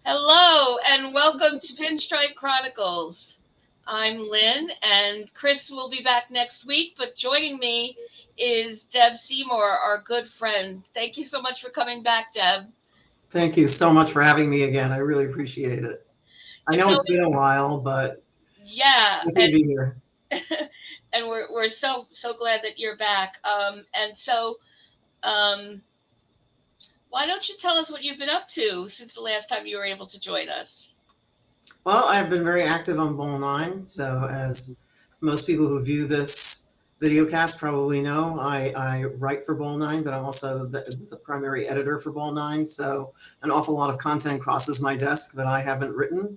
Hello and welcome to Pinstripe Chronicles. I'm Lynn and Chris will be back next week, but joining me is Deb Seymour, our good friend. Thank you so much for coming back, Deb. Thank you so much for having me again. I really appreciate it. I It's know it's always, been a while, but yeah, happy to be here. and we're so glad that you're back. Um, why don't you tell us what you've been up to since the last time you were able to join us? Well, I've been very active on Bowl 9, so as most people who view this video cast probably know, I write for Bowl 9, but I'm also the primary editor for Bowl 9, so an awful lot of content crosses my desk that I haven't written.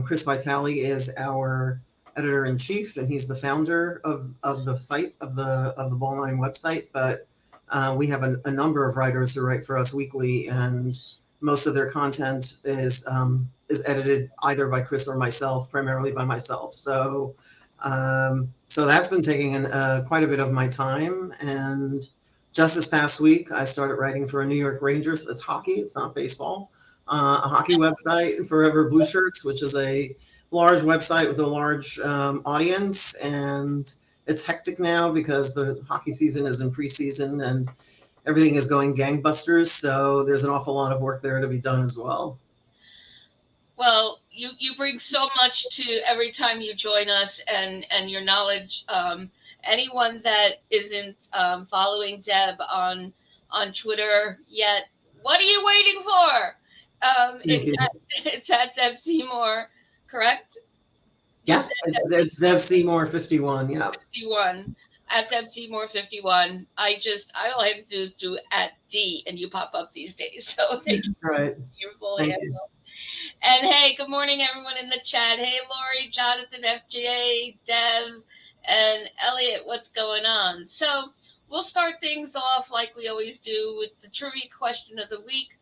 Chris Vitale is our editor-in-chief, and he's the founder of the site, of the Bowl 9 website, but we have a number of writers who write for us weekly, and most of their content is edited either by Chris or myself, primarily by myself. So that's been taking quite a bit of my time. And just this past week, I started writing for a New York Rangers. It's hockey. It's not baseball. A hockey website, Forever Blue Shirts, which is a large website with a large audience, and it's hectic now because the hockey season is in preseason and everything is going gangbusters. So there's an awful lot of work there to be done as well. Well, you bring so much to every time you join us and your knowledge. Anyone that isn't following Deb on Twitter yet, what are you waiting for? Thank you. It's at Deb Seymour, correct? Yeah, Just it's Deb Seymour 51. Yeah. 51 at Deb Seymour 51. All I have to do is do at D and you pop up these days. So thank you Right. for your full Thank you. handle. And hey, good morning, everyone in the chat. Hey, Lori, Jonathan, FJ, Dev, and Elliot, what's going on? So we'll start things off like we always do with the trivia question of the week.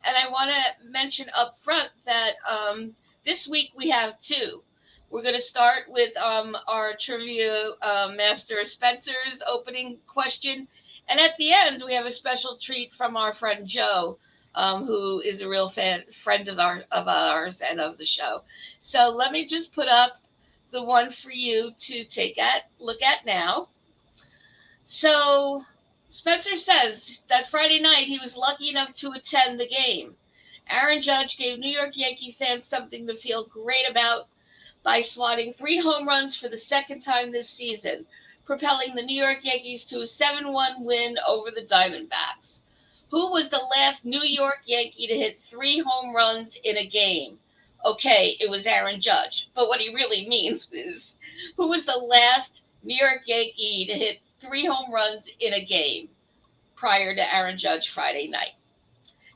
And I want to mention up front that this week we have two. We're going to start with our trivia master Spencer's opening question. And at the end, we have a special treat from our friend Joe, who is a real friend of ours and of the show. So let me just put up the one for you to look at now. So Spencer says that Friday night he was lucky enough to attend the game. Aaron Judge gave New York Yankee fans something to feel great about by swatting 3 home runs for the second time this season, propelling the New York Yankees to a 7-1 win over the Diamondbacks. Who was the last New York Yankee to hit 3 home runs in a game? Okay, it was Aaron Judge. But what he really means is, who was the last New York Yankee to hit 3 home runs in a game prior to Aaron Judge Friday night?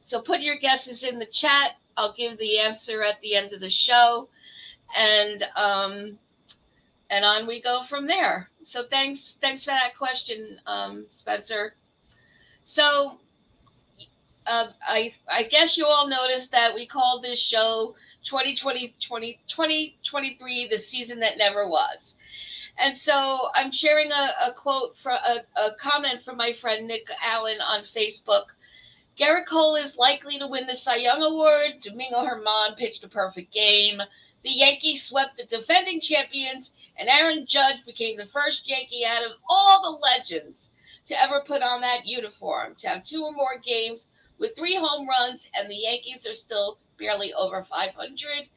So put your guesses in the chat. I'll give the answer at the end of the show. And on we go from there. So thanks for that question, Spencer. So I guess you all noticed that we called this show 2023, the season that never was. And so I'm sharing a quote from a comment from my friend Nick Allen on Facebook. Gerrit Cole is likely to win the Cy Young Award. Domingo Germán pitched a perfect game. The Yankees swept the defending champions, and Aaron Judge became the first Yankee out of all the legends to ever put on that uniform, to have 2 or more games with 3 home runs, and the Yankees are still barely over 500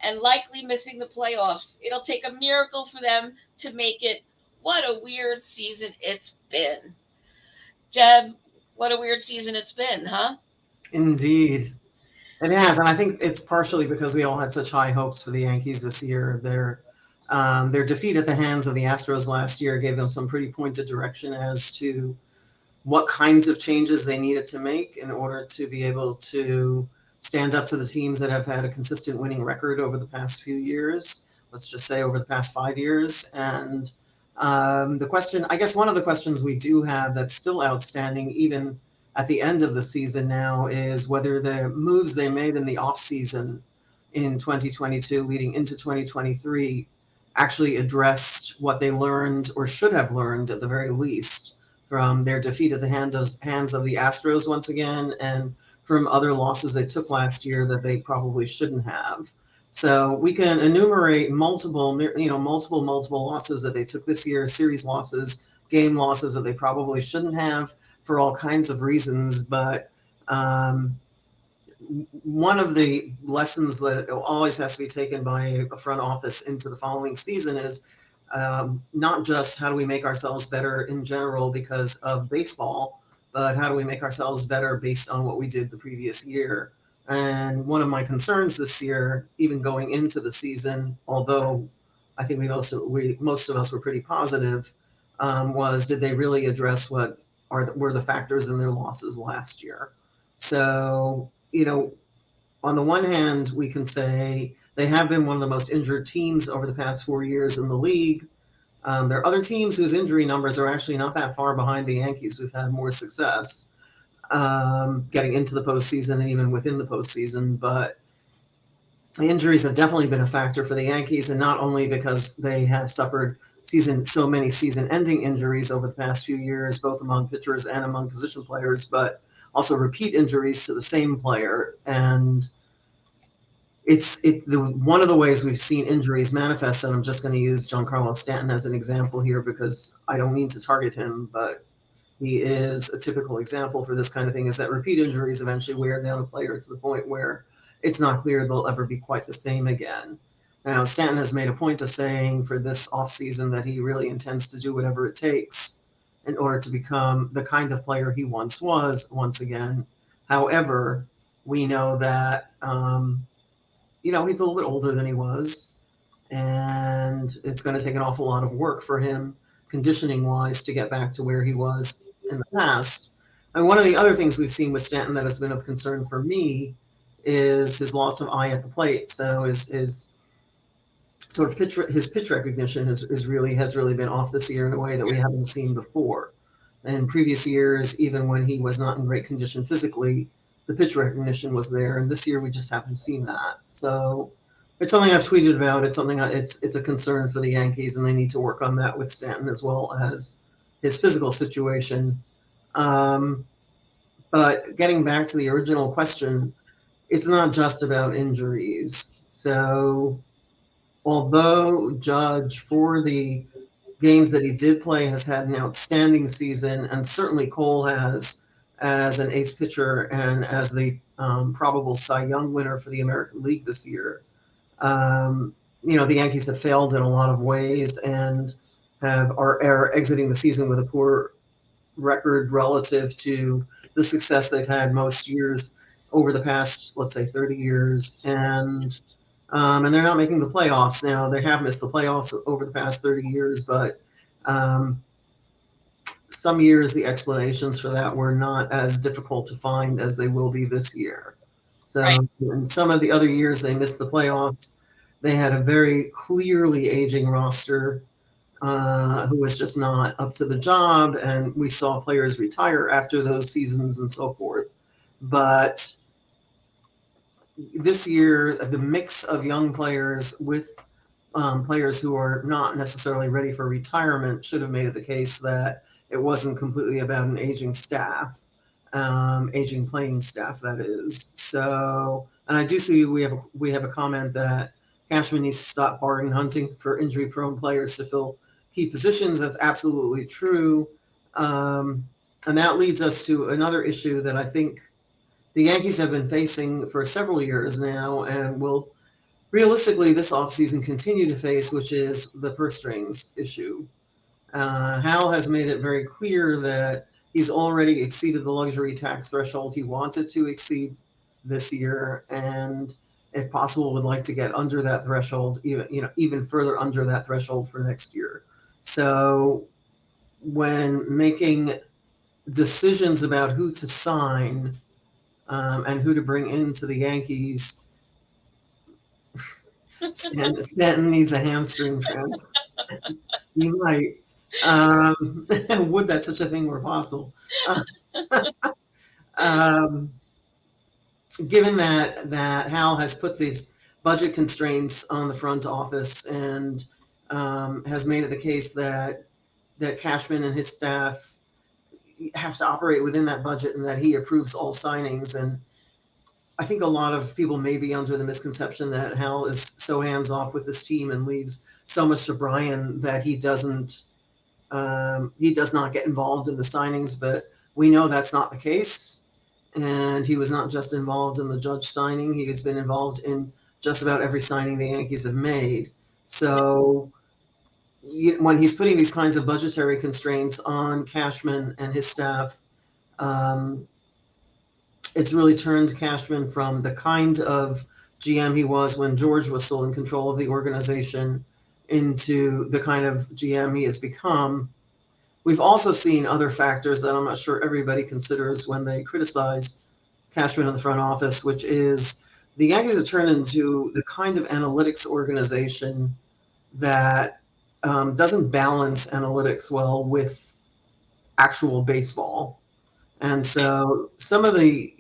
and likely missing the playoffs. It'll take a miracle for them to make it. What a weird season it's been. Deb, what a weird season it's been, huh? Indeed. It has, and I think it's partially because we all had such high hopes for the Yankees this year. Their defeat at the hands of the Astros last year gave them some pretty pointed direction as to what kinds of changes they needed to make in order to be able to stand up to the teams that have had a consistent winning record over the past few years. Let's just say over the past 5 years. And the question, I guess one of the questions we do have that's still outstanding, even at the end of the season now, is whether the moves they made in the offseason in 2022 leading into 2023 actually addressed what they learned or should have learned at the very least from their defeat at the hands of the Astros once again, and from other losses they took last year that they probably shouldn't have. So we can enumerate multiple losses that they took this year, series losses, game losses that they probably shouldn't have for all kinds of reasons. But one of the lessons that always has to be taken by a front office into the following season is not just how do we make ourselves better in general because of baseball, but how do we make ourselves better based on what we did the previous year. And one of my concerns this year, even going into the season, although I think most of us were pretty positive, was did they really address what were the factors in their losses last year? So, on the one hand, we can say they have been one of the most injured teams over the past 4 years in the league. There are other teams whose injury numbers are actually not that far behind the Yankees, who've had more success getting into the postseason and even within the postseason. But injuries have definitely been a factor for the Yankees, and not only because they have suffered so many season-ending injuries over the past few years, both among pitchers and among position players, but also repeat injuries to the same player. And one of the ways we've seen injuries manifest, and I'm just going to use Giancarlo Stanton as an example here because I don't mean to target him, but he is a typical example for this kind of thing, is that repeat injuries eventually wear down a player to the point where it's not clear they'll ever be quite the same again. Now, Stanton has made a point of saying for this offseason that he really intends to do whatever it takes in order to become the kind of player he once was once again. However, we know that, he's a little bit older than he was, and it's going to take an awful lot of work for him, conditioning-wise, to get back to where he was in the past. And one of the other things we've seen with Stanton that has been of concern for me is his loss of eye at the plate. So his sort of pitch recognition has really been off this year in a way that we haven't seen before. In previous years, even when he was not in great condition physically, the pitch recognition was there, and this year we just haven't seen that. So it's something I've tweeted about. It's something it's a concern for the Yankees, and they need to work on that with Stanton as well as his physical situation. But getting back to the original question, it's not just about injuries. So although Judge, for the games that he did play, has had an outstanding season, and certainly Cole has as an ace pitcher and as the probable Cy Young winner for the American League this year, the Yankees have failed in a lot of ways and are exiting the season with a poor record relative to the success they've had most years over the past, let's say, 30 years. And they're not making the playoffs now. They have missed the playoffs over the past 30 years, but some years the explanations for that were not as difficult to find as they will be this year. So right. In some of the other years they missed the playoffs, they had a very clearly aging roster who was just not up to the job, and we saw players retire after those seasons and so forth. But this year, the mix of young players with players who are not necessarily ready for retirement should have made it the case that it wasn't completely about an aging staff, aging playing staff, that is. So, and I do see we have a comment that Cashman needs to stop bargain hunting for injury-prone players to fill key positions. That's absolutely true. And that leads us to another issue that I think the Yankees have been facing for several years now and will realistically this offseason continue to face, which is the purse strings issue. Hal has made it very clear that he's already exceeded the luxury tax threshold he wanted to exceed this year, and if possible would like to get under that threshold, even further under that threshold for next year. So when making decisions about who to sign and who to bring into the Yankees, Stanton needs a hamstring transplant. He might. Would that such a thing were possible? Given that Hal has put these budget constraints on the front office and has made it the case that Cashman and his staff have to operate within that budget and that he approves all signings, and I think a lot of people may be under the misconception that Hal is so hands off with this team and leaves so much to Brian that he does not get involved in the signings, but we know that's not the case. And he was not just involved in the Judge signing; he has been involved in just about every signing the Yankees have made. So when he's putting these kinds of budgetary constraints on Cashman and his staff, it's really turned Cashman from the kind of GM he was when George was still in control of the organization into the kind of GM he has become. We've also seen other factors that I'm not sure everybody considers when they criticize Cashman in the front office, which is the Yankees have turned into the kind of analytics organization that doesn't balance analytics well with actual baseball. And so some of the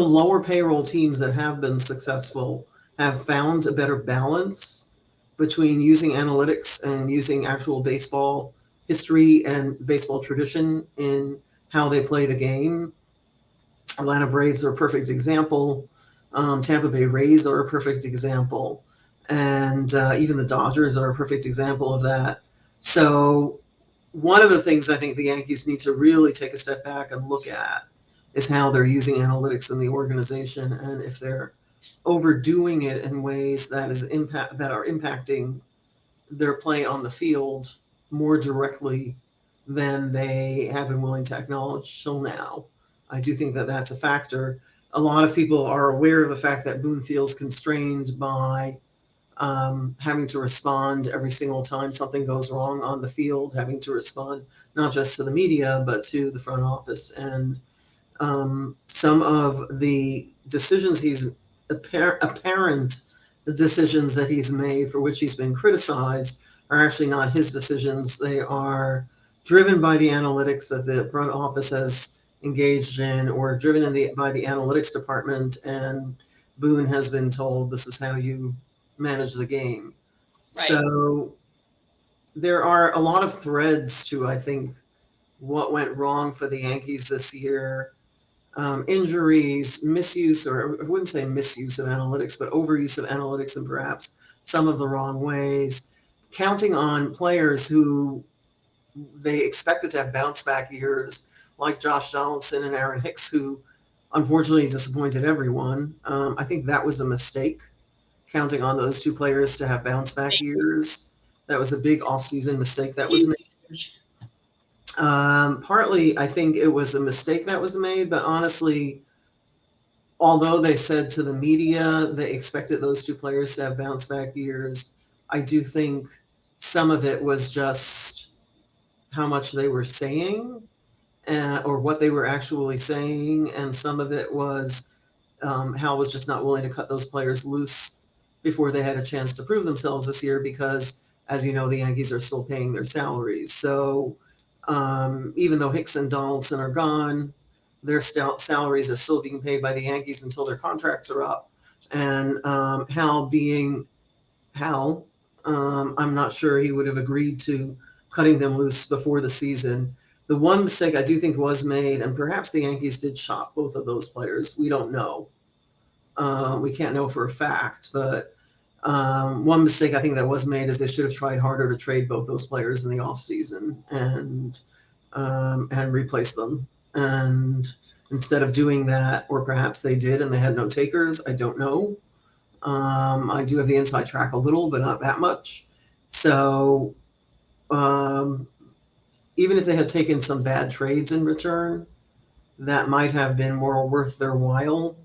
lower payroll teams that have been successful have found a better balance between using analytics and using actual baseball history and baseball tradition in how they play the game. Atlanta Braves are a perfect example. Tampa Bay Rays are a perfect example. And even the Dodgers are a perfect example of that. So one of the things I think the Yankees need to really take a step back and look at is how they're using analytics in the organization, and if they're overdoing it in ways that are impacting their play on the field more directly than they have been willing to acknowledge till now. I do think that that's a factor. A lot of people are aware of the fact that Boone feels constrained by having to respond every single time something goes wrong on the field, having to respond not just to the media, but to the front office. And some of the decisions the decisions that he's made for which he's been criticized are actually not his decisions. They are driven by the analytics that the front office has engaged in, or driven by the analytics department, and Boone has been told this is how you manage the game. Right. So there are a lot of threads to, I think, what went wrong for the Yankees this year. Injuries, misuse, or I wouldn't say misuse of analytics, but overuse of analytics in perhaps some of the wrong ways. Counting on players who they expected to have bounce back years, like Josh Donaldson and Aaron Hicks, who unfortunately disappointed everyone. I think that was a mistake, counting on those two players to have bounce back years. That was a big offseason mistake that was made. Partly, I think it was a mistake that was made, but honestly, although they said to the media they expected those two players to have bounce back years, I do think some of it was just how much they were saying or what they were actually saying, and some of it was Hal was just not willing to cut those players loose before they had a chance to prove themselves this year because, as you know, the Yankees are still paying their salaries. So even though Hicks and Donaldson are gone, their salaries are still being paid by the Yankees until their contracts are up. And Hal being Hal, I'm not sure he would have agreed to cutting them loose before the season. The one mistake I do think was made, and perhaps the Yankees did shop both of those players. We don't know. We can't know for a fact, but one mistake I think that was made is they should have tried harder to trade both those players in the offseason and replace them. And instead of doing that, or perhaps they did and they had no takers, I don't know. I do have the inside track a little, but not that much. So even if they had taken some bad trades in return, that might have been more worth their while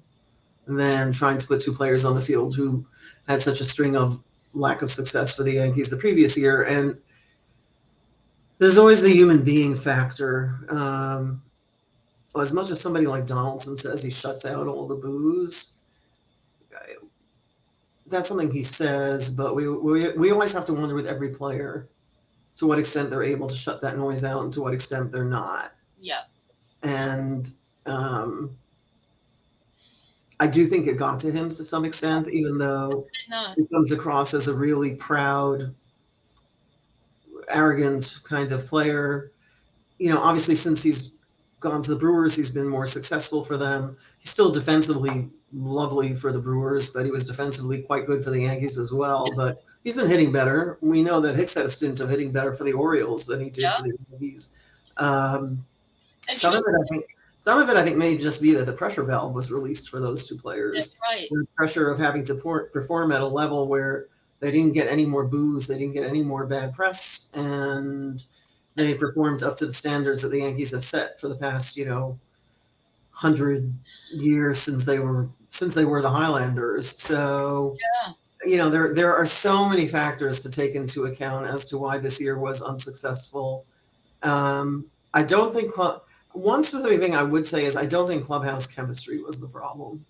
than trying to put two players on the field who had such a string of lack of success for the Yankees the previous year. And there's always the human being factor. As much as somebody like Donaldson says he shuts out all the boos, that's something he says, but we always have to wonder with every player to what extent they're able to shut that noise out and to what extent they're not. Yeah. And I do think it got to him to some extent, even though he comes across as a really proud, arrogant kind of player. You know, obviously since he's gone to the Brewers, he's been more successful for them. He's still defensively lovely for the Brewers, but he was defensively quite good for the Yankees as well. But he's been hitting better. We know that Hicks had a stint of hitting better for the Orioles than he did for the Yankees. Some of it, I think, may just be that the pressure valve was released for those two players. That's right. The pressure of having to perform at a level where they didn't get any more boos, they didn't get any more bad press, and they performed up to the standards that the Yankees have set for the past, 100 years since they were the Highlanders. So, there are so many factors to take into account as to why this year was unsuccessful. I don't think one specific thing I would say is I don't think clubhouse chemistry was the problem.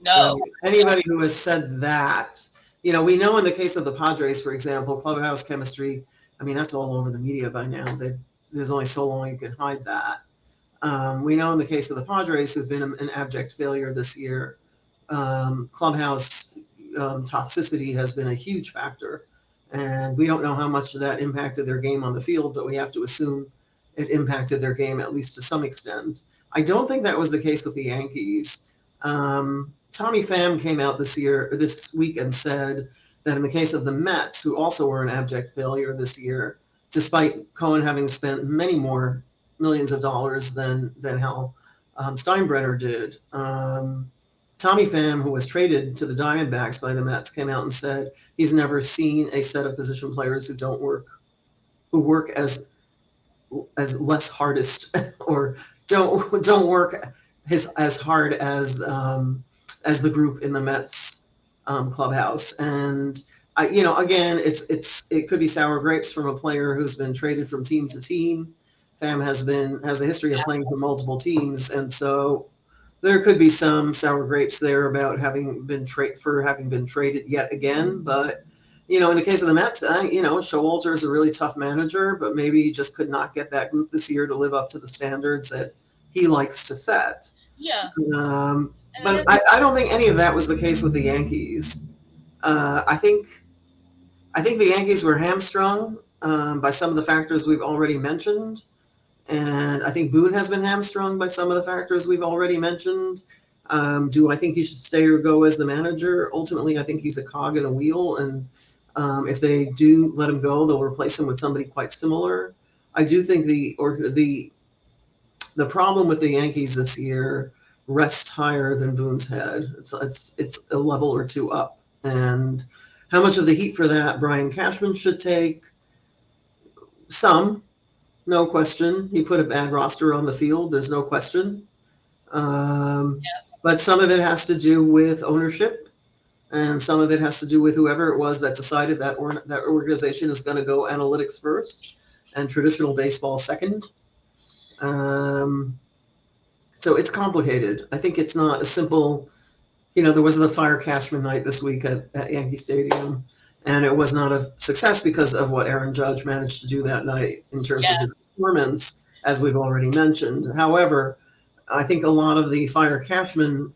No. So anybody who has said that, we know in the case of the Padres, for example, clubhouse chemistry, I mean, that's all over the media by now. There's only so long you can hide that. We know in the case of the Padres, who've been an abject failure this year, clubhouse toxicity has been a huge factor. And we don't know how much of that impacted their game on the field, but we have to assume it impacted their game at least to some extent. I don't think that was the case with the Yankees. Tommy Pham came out this week and said that in the case of the Mets, who also were an abject failure this year, despite Cohen having spent many more millions of dollars than Hal Steinbrenner did. Tommy Pham, who was traded to the Diamondbacks by the Mets, came out and said he's never seen a set of position players who work as less hardest or don't work as hard as the group in the Mets clubhouse. And again, it could be sour grapes from a player who's been traded from team to team. Pham has a history of playing for multiple teams, and so there could be some sour grapes there about having been traded yet again. But in the case of the Mets, Showalter is a really tough manager, but maybe he just could not get that group this year to live up to the standards that he likes to set. Yeah. But I don't think any of that was the case with the Yankees. I think the Yankees were hamstrung by some of the factors we've already mentioned. And I think Boone has been hamstrung by some of the factors we've already mentioned. Do I think he should stay or go as the manager? Ultimately, I think he's a cog in a wheel. And if they do let him go, they'll replace him with somebody quite similar. I do think the problem with the Yankees this year rests higher than Boone's head. It's a level or two up. And how much of the heat for that Brian Cashman should take? Some. No question. He put a bad roster on the field. There's no question. But some of it has to do with ownership, and some of it has to do with whoever it was that decided that organization is going to go analytics first and traditional baseball second. So it's complicated. I think it's not a simple, there was the Fire Cashman night this week at Yankee Stadium. And it was not a success because of what Aaron Judge managed to do that night in terms of his performance, as we've already mentioned. However, I think a lot of the Fire Cashman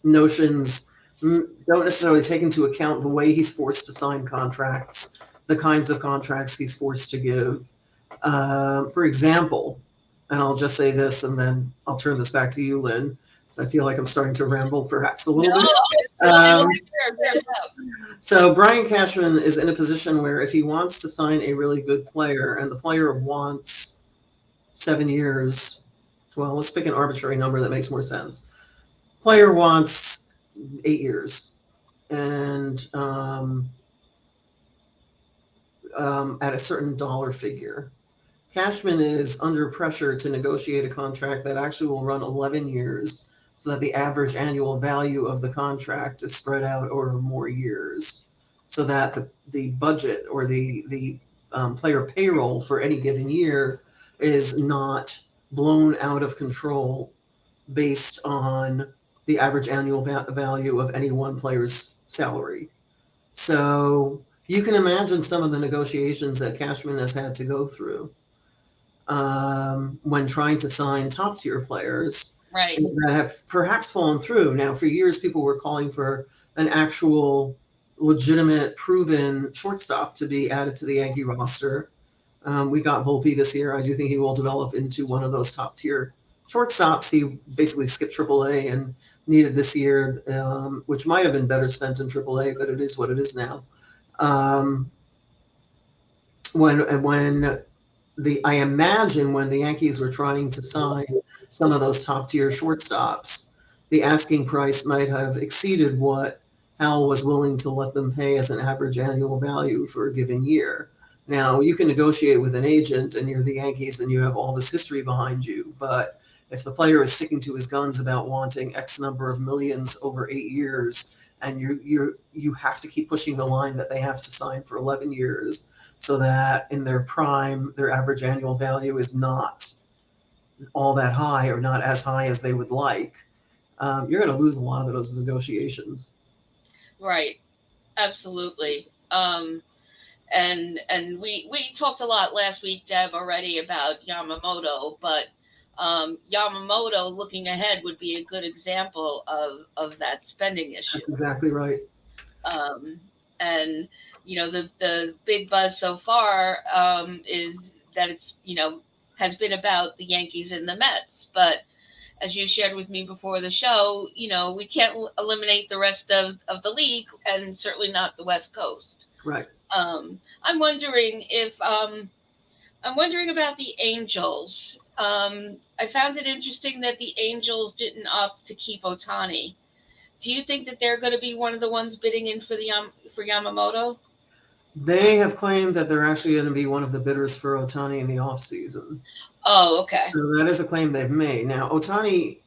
notions don't necessarily take into account the way he's forced to sign contracts, the kinds of contracts he's forced to give. For example, and I'll just say this and then I'll turn this back to you, Lynn, because I feel like I'm starting to ramble perhaps a little bit. So Brian Cashman is in a position where if he wants to sign a really good player and the player wants 7 years, well, let's pick an arbitrary number that makes more sense. Player wants 8 years and at a certain dollar figure. Cashman is under pressure to negotiate a contract that actually will run 11 years so that the average annual value of the contract is spread out over more years so that the budget or the player payroll for any given year is not blown out of control based on the average annual value of any one player's salary. So you can imagine some of the negotiations that Cashman has had to go through when trying to sign top tier players, right, that have perhaps fallen through. Now, for years, people were calling for an actual legitimate proven shortstop to be added to the Yankee roster. We got Volpe this year. I do think he will develop into one of those top tier shortstops. He basically skipped AAA and needed this year, which might have been better spent in AAA, but it is what it is now. Um, when I imagine when the Yankees were trying to sign some of those top tier shortstops, the asking price might have exceeded what Hal was willing to let them pay as an average annual value for a given year. Now, you can negotiate with an agent and you're the Yankees and you have all this history behind you, but if the player is sticking to his guns about wanting X number of millions over 8 years, and you have to keep pushing the line that they have to sign for 11 years, so that in their prime, their average annual value is not all that high or not as high as they would like, you're going to lose a lot of those negotiations. Right. Absolutely. And we talked a lot last week, Deb, already about Yamamoto, but Yamamoto looking ahead would be a good example of that spending issue. That's exactly right. And the big buzz so far is that it's has been about the Yankees and the Mets, but as you shared with me before the show, we can't eliminate the rest of the league, and certainly not the West Coast. Right. I'm wondering about the Angels. I found it interesting that the Angels didn't opt to keep Ohtani. Do you think that they're going to be one of the ones bidding in for for Yamamoto? They have claimed that they're actually going to be one of the bidders for Ohtani in the offseason. Oh, okay. So that is a claim they've made. Now, Ohtani,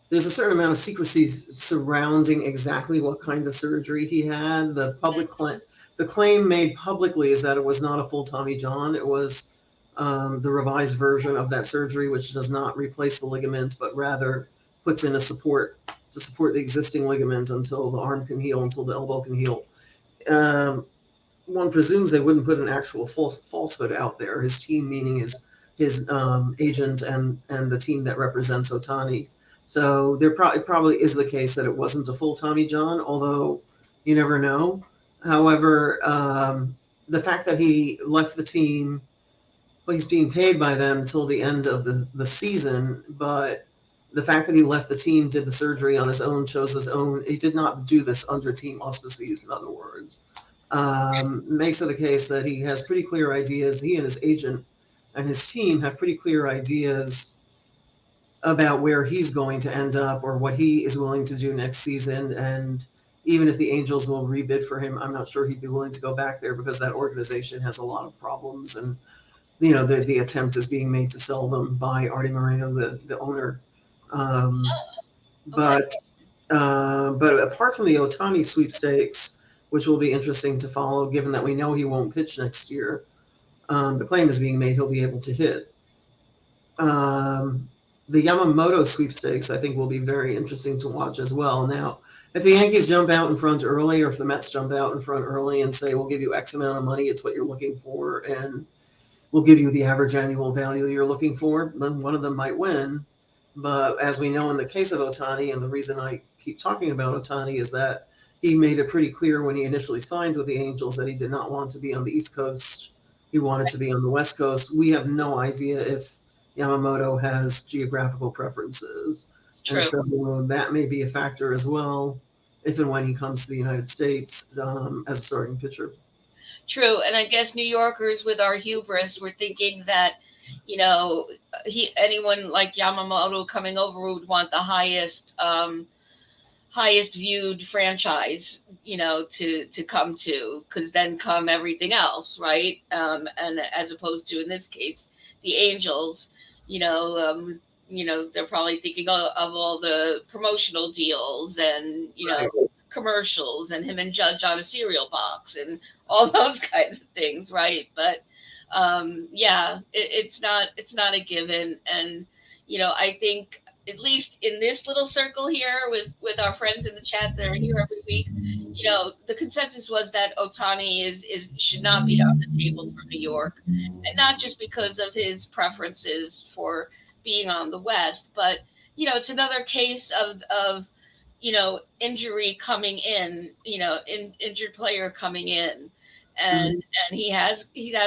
there's a certain amount of secrecy surrounding exactly what kind of surgery he had. The claim made publicly is that it was not a full Tommy John. It was the revised version of that surgery, which does not replace the ligament, but rather puts in a support to support the existing ligament until the arm can heal, until the elbow can heal. One presumes they wouldn't put an actual falsehood out there. His team, meaning his agent and the team that represents Ohtani. So there probably is the case that it wasn't a full Tommy John, although you never know. However, the fact that he left the team, well, he's being paid by them until the end of the season, but the fact that he left the team, did the surgery on his own, chose his own, he did not do this under team auspices, in other words, makes it the case that he has pretty clear ideas. He and his agent and his team have pretty clear ideas about where he's going to end up or what he is willing to do next season. And even if the Angels will rebid for him, I'm not sure he'd be willing to go back there because that organization has a lot of problems. And, the attempt is being made to sell them by Artie Moreno, the owner. But apart from the Ohtani sweepstakes, which will be interesting to follow, given that we know he won't pitch next year, the claim is being made he'll be able to hit. The Yamamoto sweepstakes, I think, will be very interesting to watch as well. Now, if the Yankees jump out in front early, or if the Mets jump out in front early and say, we'll give you X amount of money, it's what you're looking for, and we'll give you the average annual value you're looking for, then one of them might win. But as we know in the case of Ohtani, and the reason I keep talking about Ohtani is that he made it pretty clear when he initially signed with the Angels that he did not want to be on the East Coast. He wanted to be on the West Coast. We have no idea if Yamamoto has geographical preferences. True. And so that may be a factor as well, if and when he comes to the United States as a starting pitcher. True. And I guess New Yorkers with our hubris were thinking that, anyone like Yamamoto coming over would want the highest viewed franchise, to come to, because then come everything else, right? And as opposed to, in this case, the Angels, they're probably thinking of all the promotional deals and, Right. commercials and him and Judge on a cereal box and all those kinds of things, right? But it's not a given. And I think, at least in this little circle here with our friends in the chat that are here every week, the consensus was that Ohtani should not be on the table for New York, and not just because of his preferences for being on the West, but it's another case of injury coming in, injured player coming in. and he has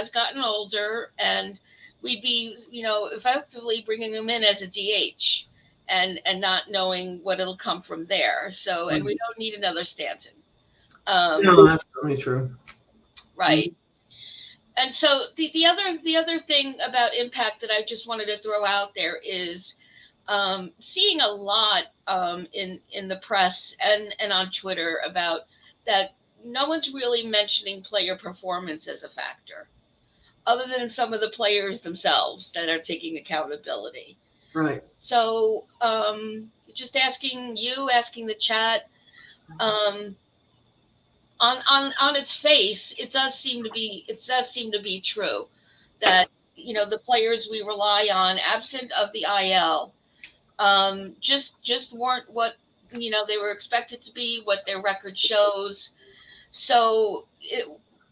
gotten older, and we'd be effectively bringing him in as a DH, and not knowing what it'll come from there. So, and we don't need another Stanton. No, that's really true. Right. And so the other thing about impact that I just wanted to throw out there is seeing a lot in the press and on Twitter about that. No one's really mentioning player performance as a factor, other than some of the players themselves that are taking accountability. Right. So just asking the chat, on its face, it does seem to be true that the players we rely on, absent of the IL, just weren't what they were expected to be, what their record shows. So,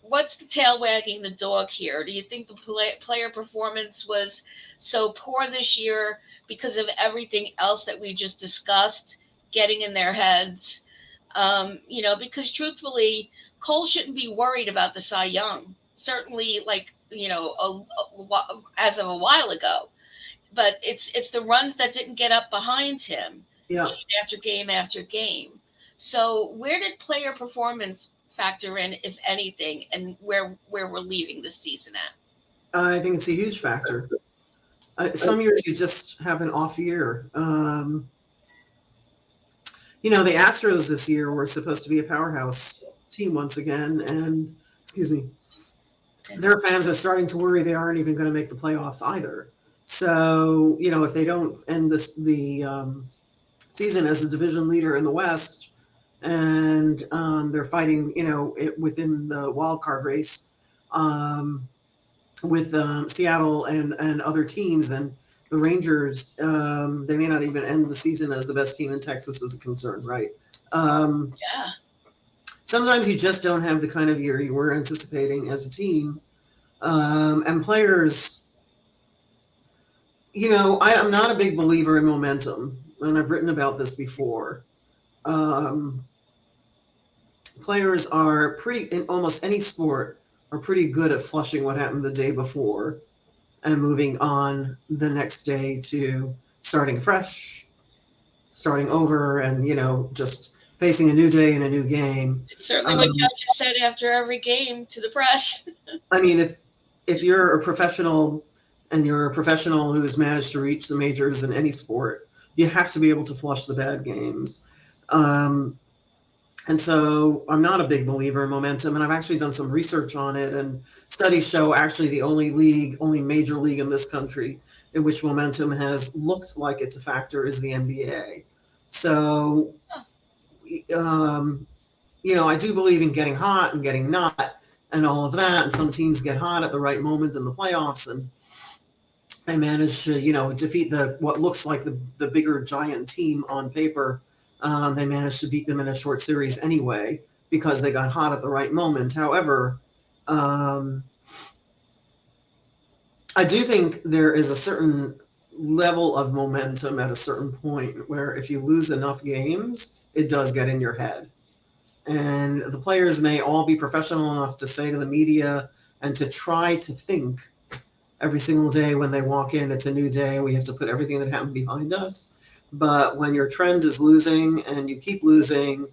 what's the tail wagging the dog here? Do you think the player performance was so poor this year because of everything else that we just discussed getting in their heads? Because truthfully, Cole shouldn't be worried about the Cy Young. Certainly, as of a while ago. But it's the runs that didn't get up behind him, game after game after game. So where did player performance factor in, if anything, and where we're leaving this season at? I think it's a huge factor. Some years you just have an off year. The Astros this year were supposed to be a powerhouse team once again, and their fans are starting to worry they aren't even going to make the playoffs either. So, if they don't end the season as a division leader in the West, and they're fighting, within the wild card race with Seattle and other teams, and the Rangers, they may not even end the season as the best team in Texas is concerned, right? Sometimes you just don't have the kind of year you were anticipating as a team, and players. I'm not a big believer in momentum, and I've written about this before. Players are in almost any sport, are pretty good at flushing what happened the day before and moving on the next day to starting fresh, starting over, and, just facing a new day and a new game. It's certainly what Judge said after every game to the press. I mean, if you're a professional and you're a professional who's managed to reach the majors in any sport, you have to be able to flush the bad games. And so I'm not a big believer in momentum, and I've actually done some research on it, and studies show actually the only major league in this country in which momentum has looked like it's a factor is the NBA. So, I do believe in getting hot and getting not and all of that, and some teams get hot at the right moments in the playoffs, and they manage to, defeat what looks like the bigger giant team on paper. They managed to beat them in a short series anyway because they got hot at the right moment. However, I do think there is a certain level of momentum at a certain point where if you lose enough games, it does get in your head. And the players may all be professional enough to say to the media and to try to think every single day when they walk in, it's a new day. We have to put everything that happened behind us. But when your trend is losing and you keep losing,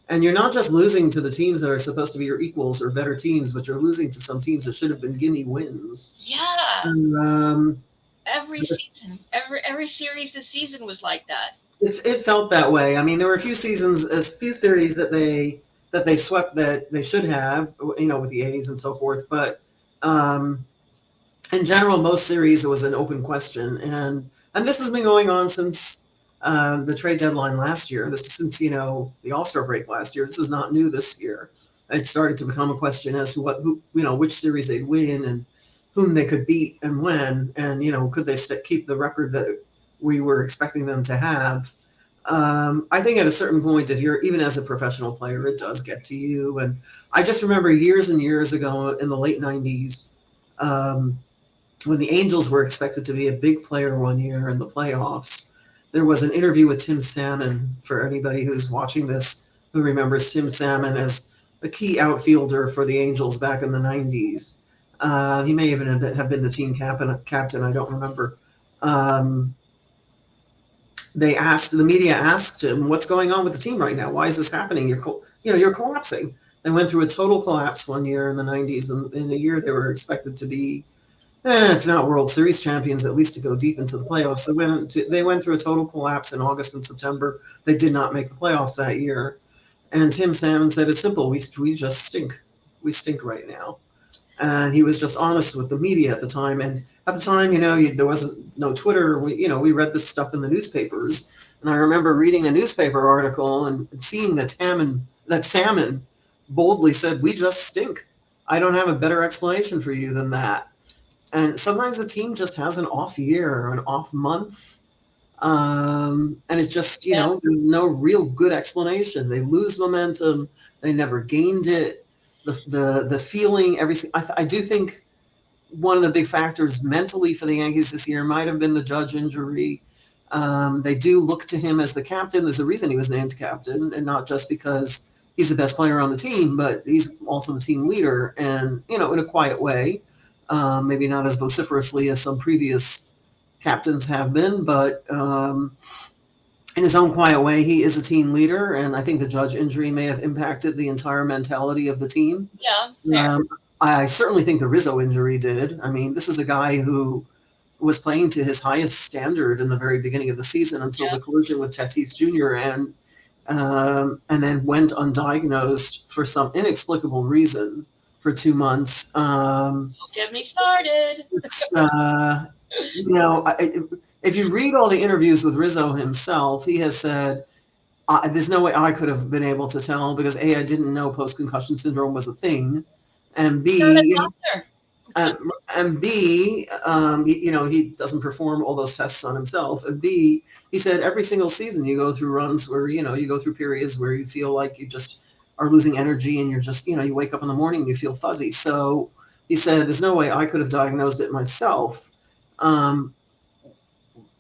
and you're not just losing to the teams that are supposed to be your equals or better teams, but you're losing to some teams that should have been gimme wins. Yeah. And, every season, every series this season was like that. It felt that way. I mean, there were a few series that they swept that they should have, with the A's and so forth. But in general, most series it was an open question, and this has been going on since the trade deadline last year. This is since the All-Star break last year. This is not new this year. It started to become a question as to which series they'd win and whom they could beat and when, and could they keep the record that we were expecting them to have. I think at a certain point, if you're even as a professional player, it does get to you. And I just remember years and years ago in the late 90s, when the Angels were expected to be a big player one year in the playoffs, there was an interview with Tim Salmon. For anybody who's watching this who remembers Tim Salmon as a key outfielder for the Angels back in the 90s. He may even have been the team captain. I don't remember. The media asked him, "What's going on with the team right now? Why is this happening? You're collapsing." They went through a total collapse one year in the 90s, and in a year they were expected to be, if not World Series champions, at least to go deep into the playoffs. They went through a total collapse in August and September. They did not make the playoffs that year. And Tim Salmon said, "It's simple. We just stink. We stink right now." And he was just honest with the media at the time. And at the time, there was no Twitter. We read this stuff in the newspapers. And I remember reading a newspaper article and seeing that Salmon boldly said, "We just stink. I don't have a better explanation for you than that." And sometimes a team just has an off year or an off month. And it's just, there's no real good explanation. They lose momentum. They never gained it. The feeling, everything. I do think one of the big factors mentally for the Yankees this year might have been the Judge injury. They do look to him as the captain. There's a reason he was named captain, and not just because he's the best player on the team, but he's also the team leader, and in a quiet way, maybe not as vociferously as some previous captains have been, but in his own quiet way, he is a team leader, and I think the Judge injury may have impacted the entire mentality of the team. Yeah. I certainly think the Rizzo injury did. I mean, this is a guy who was playing to his highest standard in the very beginning of the season until the collision with Tatis Jr. and then went undiagnosed for some inexplicable reason for 2 months. Don't get me started. If you read all the interviews with Rizzo himself, he has said, "There's no way I could have been able to tell because A, I didn't know post-concussion syndrome was a thing, and B, he doesn't perform all those tests on himself. And B, he said every single season you go through runs where, you go through periods where you feel like you just are losing energy and you're just, you wake up in the morning and you feel fuzzy. So he said, there's no way I could have diagnosed it myself.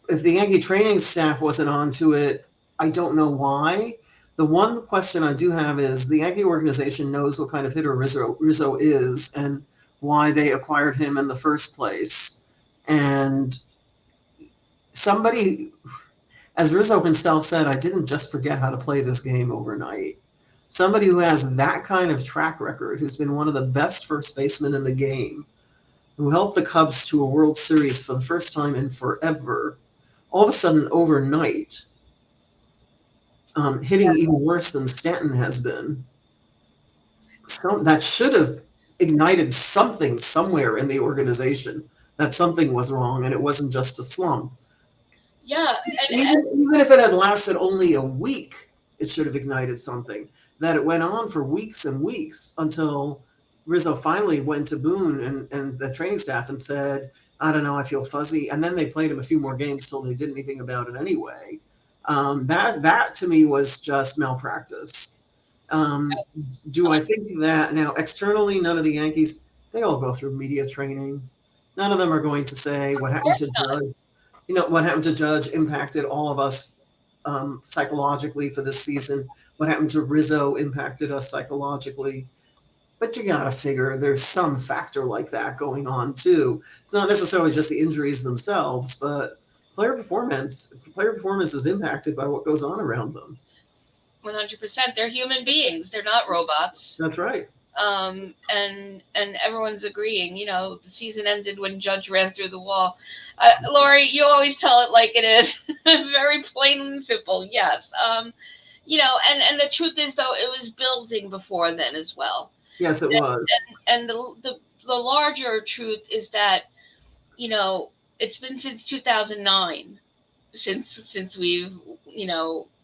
If the Yankee training staff wasn't onto it, I don't know why. The one question I do have is the Yankee organization knows what kind of hitter Rizzo is and why they acquired him in the first place. And somebody, as Rizzo himself said, I didn't just forget how to play this game overnight. Somebody who has that kind of track record, who's been one of the best first basemen in the game, who helped the Cubs to a World Series for the first time in forever, all of a sudden overnight, hitting even worse than Stanton has been. So that should have ignited something somewhere in the organization, that something was wrong and it wasn't just a slump. Yeah. Even if it had lasted only a week, it should have ignited something. That it went on for weeks and weeks until Rizzo finally went to Boone and the training staff and said, I don't know, I feel fuzzy. And then they played him a few more games till they did anything about it anyway. That to me was just malpractice. Do I think that now externally, none of the Yankees, they all go through media training. None of them are going to say what happened to Judge. What happened to Judge impacted all of us psychologically for this season. What happened to Rizzo impacted us psychologically. But you got to figure there's some factor like that going on too. It's not necessarily just the injuries themselves, but player performance is impacted by what goes on around them. 100%. They're human beings. They're not robots. That's right. And everyone's agreeing. The season ended when Judge ran through the wall. Lori, you always tell it like it is. Very plain and simple. Yes. And the truth is, though, it was building before then as well. Yes, it was. And the larger truth is that, it's been since 2009 since we've,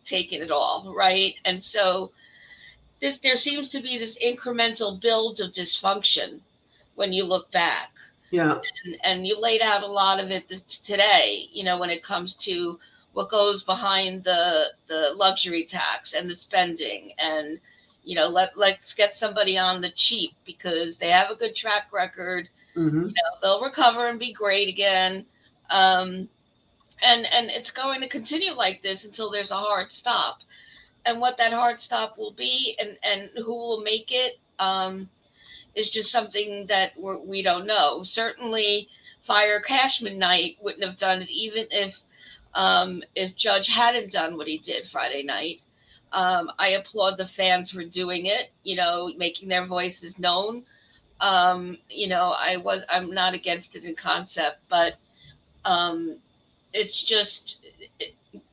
taken it all, right? And so there seems to be this incremental build of dysfunction when you look back. Yeah. And you laid out a lot of it today, when it comes to what goes behind the luxury tax and the spending and, let's get somebody on the cheap because they have a good track record. Mm-hmm. They'll recover and be great again. And it's going to continue like this until there's a hard stop. and what that hard stop will be, and who will make it, is just something that we don't know. Certainly, Fire Cashman night wouldn't have done it, even if Judge hadn't done what he did Friday night. I applaud the fans for doing it, making their voices known. I'm not against it in concept, but it's just,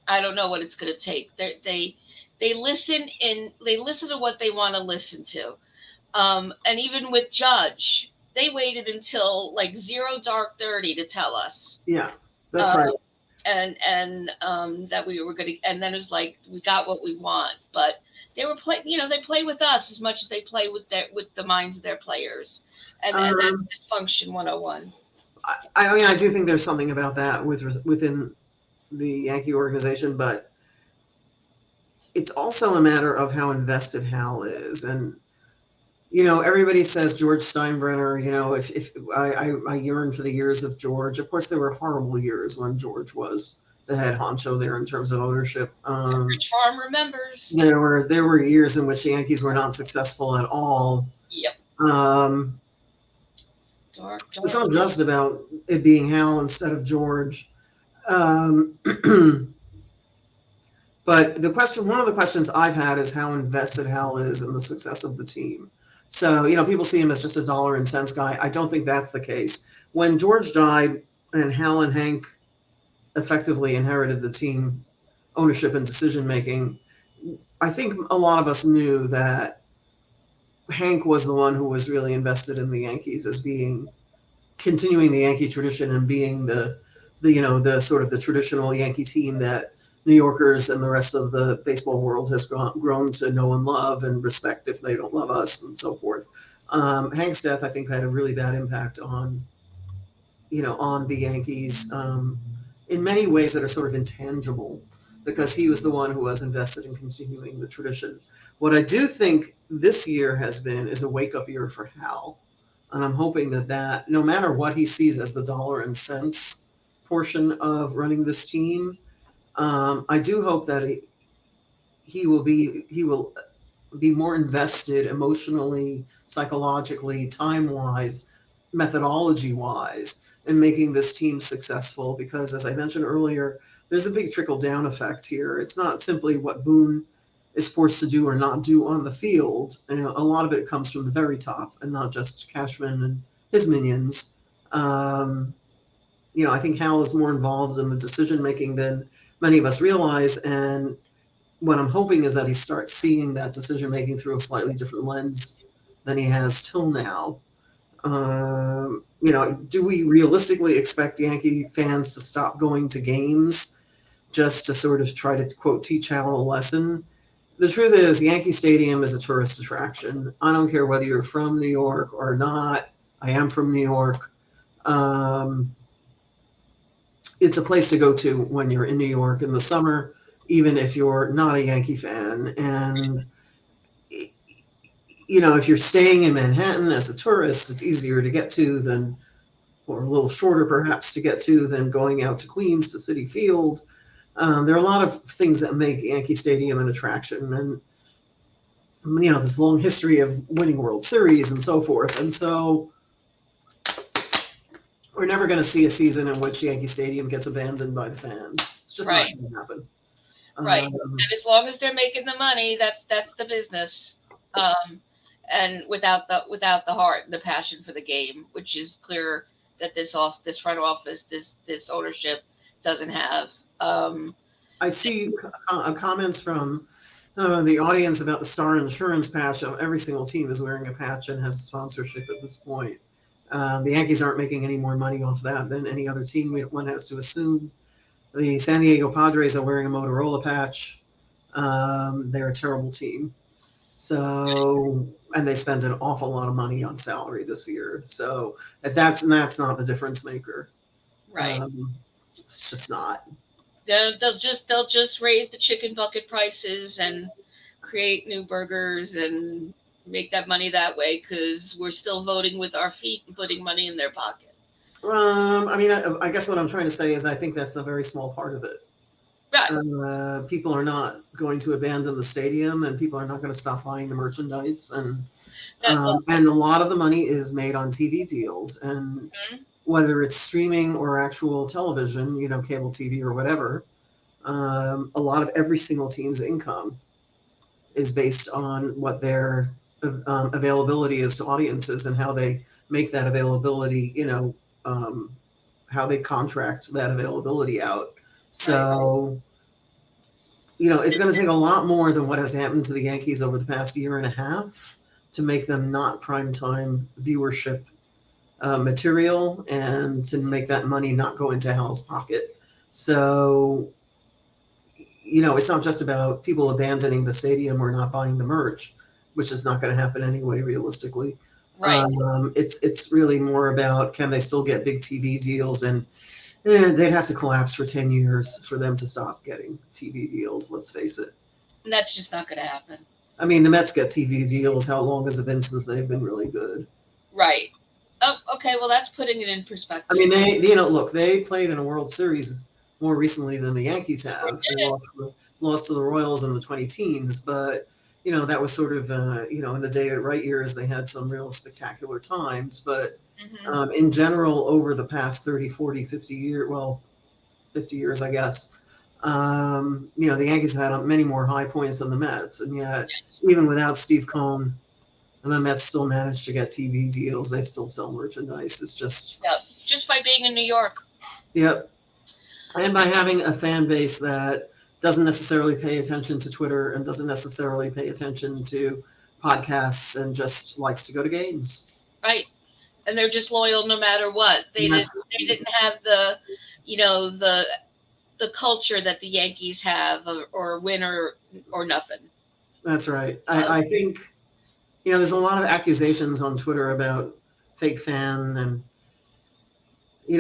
I don't know what it's going to take. They listen to what they want to listen to. And even with Judge, they waited until like 0:30 to tell us. Yeah, that's right. And that we were going to, and then it was like, we got what we want, but they were they play with us as much as they play with the minds of their players. And that's dysfunction 101. I mean, I do think there's something about that within the Yankee organization, but it's also a matter of how invested Hal is. And, everybody says George Steinbrenner, if I yearn for the years of George. Of course, there were horrible years when George was the head honcho there in terms of ownership. Rich Farm remembers. There were years in which the Yankees were not successful at all. Yep. It's not just about it being Hal instead of George. But one of the questions I've had is how invested Hal is in the success of the team. So, people see him as just a dollar and cents guy. I don't think that's the case. When George died and Hal and Hank effectively inherited the team ownership and decision-making, I think a lot of us knew that Hank was the one who was really invested in the Yankees as continuing the Yankee tradition and being the sort of the traditional Yankee team that New Yorkers and the rest of the baseball world has grown to know and love and respect if they don't love us and so forth. Hank's death, I think, had a really bad impact on the Yankees in many ways that are sort of intangible, because he was the one who was invested in continuing the tradition. What I do think this year is a wake-up year for Hal. And I'm hoping that no matter what he sees as the dollar and cents portion of running this team, I do hope that he will be more invested emotionally, psychologically, time-wise, methodology-wise in making this team successful. Because as I mentioned earlier, there's a big trickle-down effect here. It's not simply what Boone is forced to do or not do on the field. A lot of it comes from the very top and not just Cashman and his minions. I think Hal is more involved in the decision-making than many of us realize. And what I'm hoping is that he starts seeing that decision-making through a slightly different lens than he has till now. Do we realistically expect Yankee fans to stop going to games just to sort of try to, quote, teach Hal a lesson? The truth is, Yankee Stadium is a tourist attraction. I don't care whether you're from New York or not. I am from New York. It's a place to go to when you're in New York in the summer, even if you're not a Yankee fan. And, if you're staying in Manhattan as a tourist, it's easier to get to or a little shorter perhaps to get to than going out to Queens to Citi Field. There are a lot of things that make Yankee Stadium an attraction, and this long history of winning World Series and so forth. And so we're never going to see a season in which Yankee Stadium gets abandoned by the fans. It's just not going to happen. Right. And as long as they're making the money, that's the business. And without the heart and the passion for the game, which is clear that this front office, this ownership doesn't have. I see comments from the audience about the Star Insurance patch. Every single team is wearing a patch and has sponsorship at this point. The Yankees aren't making any more money off that than any other team, one has to assume. The San Diego Padres are wearing a Motorola patch. They're a terrible team. So, and they spent an awful lot of money on salary this year. So that's not the difference maker. Right. It's just not. They'll just raise the chicken bucket prices and create new burgers and make that money that way, because we're still voting with our feet and putting money in their pocket. I guess what I'm trying to say is I think that's a very small part of it. Right. People are not going to abandon the stadium, and people are not going to stop buying the merchandise, Well, and a lot of the money is made on TV deals, and mhm, whether it's streaming or actual television, cable TV or whatever, a lot of every single team's income is based on what their availability is to audiences and how they make that availability, how they contract that availability out. right. So, it's going to take a lot more than what has happened to the Yankees over the past year and a half to make them not primetime viewership material and to make that money not go into Hal's pocket. So, it's not just about people abandoning the stadium or not buying the merch, which is not going to happen anyway, realistically. Right. It's really more about, can they still get big TV deals, and they'd have to collapse for 10 years for them to stop getting TV deals. Let's face it. And that's just not going to happen. I mean, the Mets get TV deals. How long has it been since they've been really good? Right. Oh, okay. Well, that's putting it in perspective. I mean, look, they played in a World Series more recently than the Yankees have. They lost to the Royals in the 20 teens, but that was sort of in the day at right years they had some real spectacular times. But in general, over the past 30, 40, 50 years, well, 50 years, I guess, the Yankees have had many more high points than the Mets, and yet even without Steve Cohen, and the Mets still manage to get TV deals. They still sell merchandise. It's just by being in New York. Yep. And by having a fan base that doesn't necessarily pay attention to Twitter and doesn't necessarily pay attention to podcasts and just likes to go to games. Right. And they're just loyal no matter what. They didn't have the culture that the Yankees have, or win or nothing. That's right. I think, there's a lot of accusations on Twitter about fake fan, and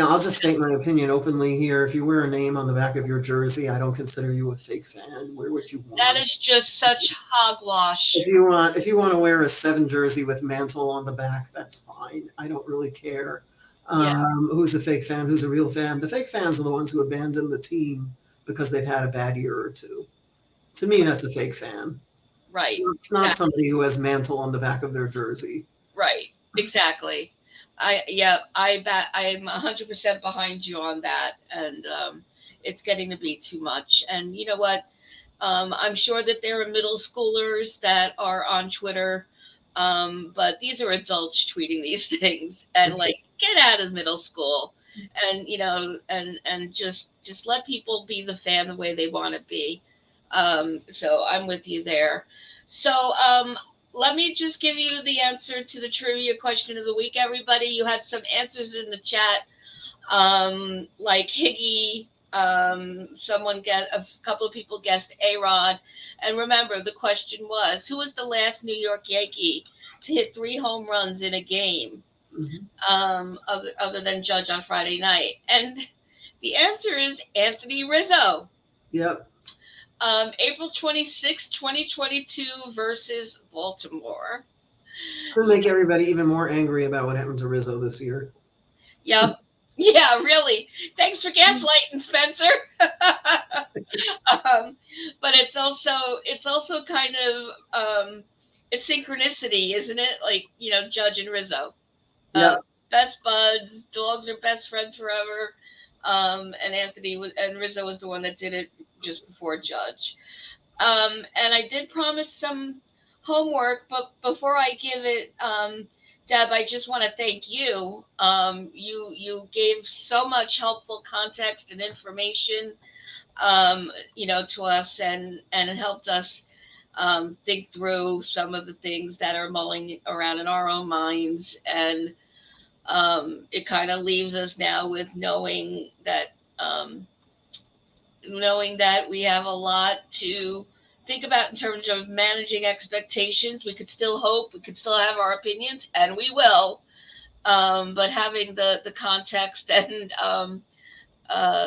I'll just state my opinion openly here. If you wear a name on the back of your jersey, I don't consider you a fake fan. Wear what you want. That is just such hogwash. If you want to wear a 7 jersey with Mantle on the back, that's fine. I don't really care. Who's a fake fan? Who's a real fan? The fake fans are the ones who abandon the team because they've had a bad year or two. To me, that's a fake fan. Right. It's not somebody who has Mantle on the back of their jersey. Right. Exactly. I'm 100% behind you on that, and it's getting to be too much. And you know what? I'm sure that there are middle schoolers that are on Twitter, but these are adults tweeting these things, and get out of middle school, and and just let people be the fan the way they want to be. So I'm with you there. So let me just give you the answer to the trivia question of the week, everybody. You had some answers in the chat, like Higgy. A couple of people guessed A-Rod. And remember, the question was, who was the last New York Yankee to hit 3 home runs in a game, other than Judge on Friday night? And the answer is Anthony Rizzo. Yep. April 26, 2022 versus Baltimore. It'll make everybody even more angry about what happened to Rizzo this year. Yep. Yeah, really. Thanks for gaslighting, Spencer. But it's also kind of it's synchronicity, isn't it? Like, Judge and Rizzo. Best buds, dogs are best friends forever. And Rizzo was the one that did it just before Judge. And I did promise some homework, but before I give it, Deb, I just want to thank you. You gave so much helpful context and information, to us, and it helped us think through some of the things that are mulling around in our own minds. And it kind of leaves us now with knowing that we have a lot to think about in terms of managing expectations. We could still hope, we could still have our opinions, and we will. But having the context, and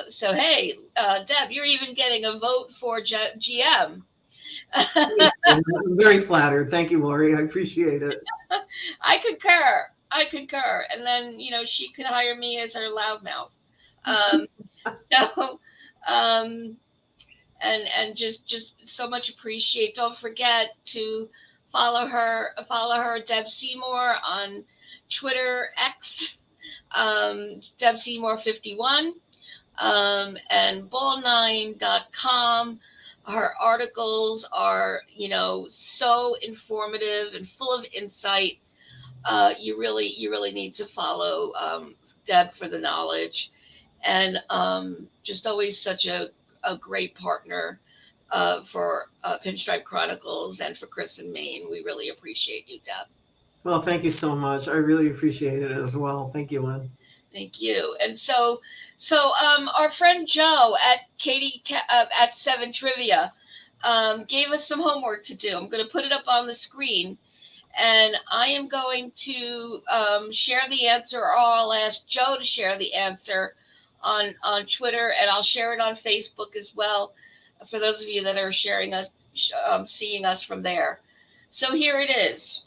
so hey, Deb, you're even getting a vote for GM. I'm very flattered. Thank you, Lori. I appreciate it. I concur. And then, she could hire me as her loudmouth. and just so much appreciate. Don't forget to follow her Deb Seymour on Twitter X, Deb Seymour 51, and ball9.com. Her articles are, so informative and full of insight. You really need to follow Deb for the knowledge, and just always such a great partner for Pinstripe Chronicles and for Chris and Maine. We really appreciate you, Deb. Well, thank you so much. I really appreciate it as well. Thank you, Lynn. Thank you. And so our friend Joe at Katie at 7 Trivia gave us some homework to do. I'm going to put it up on the screen, and I am going to share the answer, or I'll ask Joe to share the answer on Twitter, and I'll share it on Facebook as well for those of you that are sharing us, seeing us from there. So here it is.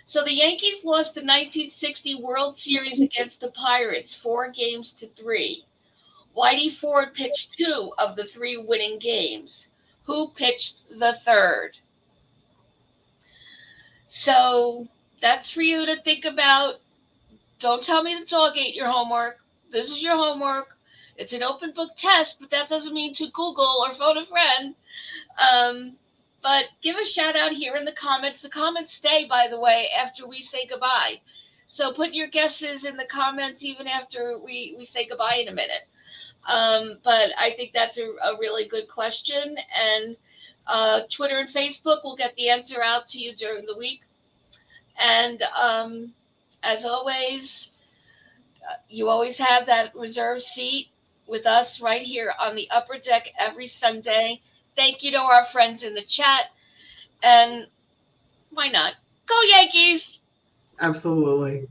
So the Yankees lost the 1960 World Series against the Pirates 4-3. Whitey Ford pitched 2 of the 3 winning games. Who pitched the third? So that's for you to think about. Don't tell me the dog ate your homework. This is your homework. It's an open book test, but that doesn't mean to Google or phone a friend. But give a shout out here in the comments. The comments stay, by the way, after we say goodbye. So put your guesses in the comments even after we say goodbye in a minute. But I think that's a really good question. And Twitter and Facebook will get the answer out to you during the week. And as always, you always have that reserved seat with us right here on the upper deck every Sunday. Thank you to our friends in the chat. And why not? Go Yankees! Absolutely.